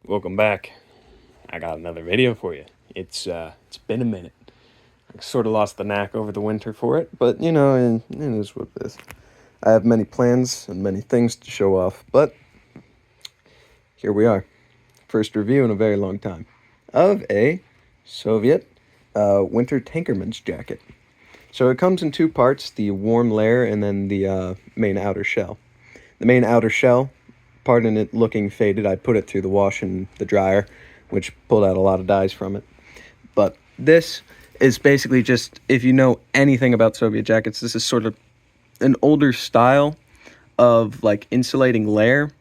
Welcome back. I got another video for you. It's been a minute. I sort of lost the knack over the winter for it, but you know, it is what it is. I have many plans and many things to show off, but here we are. First review in a very long time of a Soviet winter tankerman's jacket. So it comes in two parts, the warm layer and then the main outer shell. The main outer shell, pardon it looking faded, I put it through the wash and the dryer, which pulled out a lot of dyes from it. But this is basically just, if you know anything about Soviet jackets, this is sort of an older style of like insulating layer.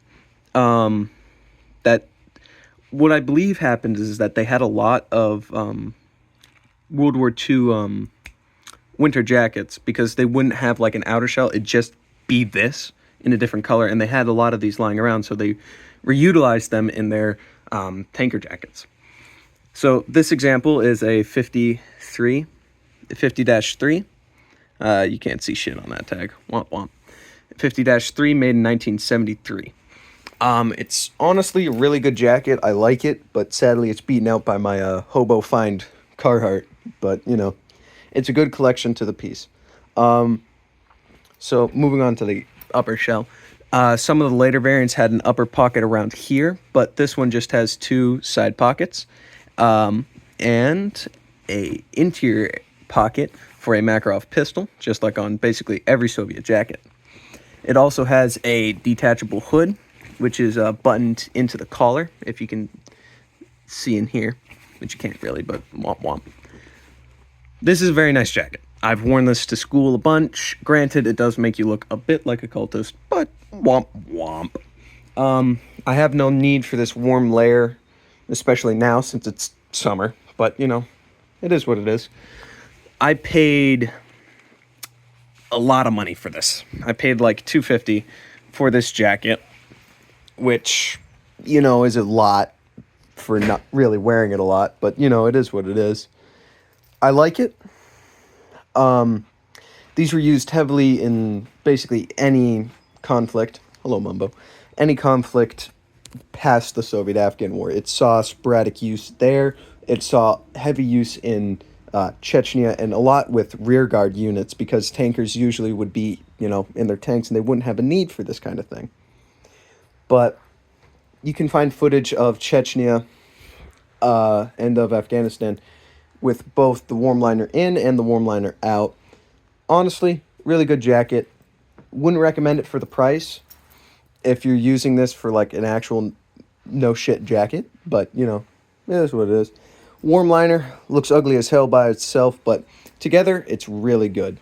That what I believe happened is that they had a lot of World War II winter jackets because they wouldn't have like an outer shell. It'd just be this in a different color, and they had a lot of these lying around, so they reutilized them in their tanker jackets. So this example is a 50-3. You can't see shit on that tag. Womp womp. 50-3, made in 1973. It's honestly a really good jacket. I like it, but sadly it's beaten out by my Hobo Find Carhartt. But, you know, it's a good collection to the piece. So moving on to the upper shell. Some of the later variants had an upper pocket around here, but this one just has two side pockets and a interior pocket for a Makarov pistol, just like on basically every Soviet jacket. It also has a detachable hood, which is buttoned into the collar, if you can see in here, which you can't really, but womp womp. This is a very nice jacket. I've worn this to school a bunch. Granted, it does make you look a bit like a cultist, but womp womp. I have no need for this warm layer, especially now since it's summer, but you know, it is what it is. I paid a lot of money for this. I paid like $250 for this jacket, which, you know, is a lot for not really wearing it a lot, but you know, it is what it is. I like it. These were used heavily in basically any conflict. Hello, Mumbo. Any conflict past the Soviet-Afghan War. It saw sporadic use there. It saw heavy use in Chechnya, and a lot with rearguard units, because tankers usually would be, you know, in their tanks and they wouldn't have a need for this kind of thing. But you can find footage of Chechnya and of Afghanistan with both the warm liner in and the warm liner out. Honestly, really good jacket. Wouldn't recommend it for the price if you're using this for like an actual no shit jacket, but you know, it is what it is. Warm liner looks ugly as hell by itself, but together it's really good.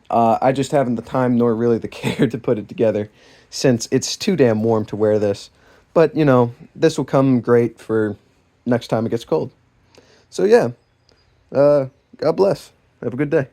I just haven't the time nor really the care to put it together since it's too damn warm to wear this. But you know, this will come great for next time it gets cold. So yeah, God bless. Have a good day.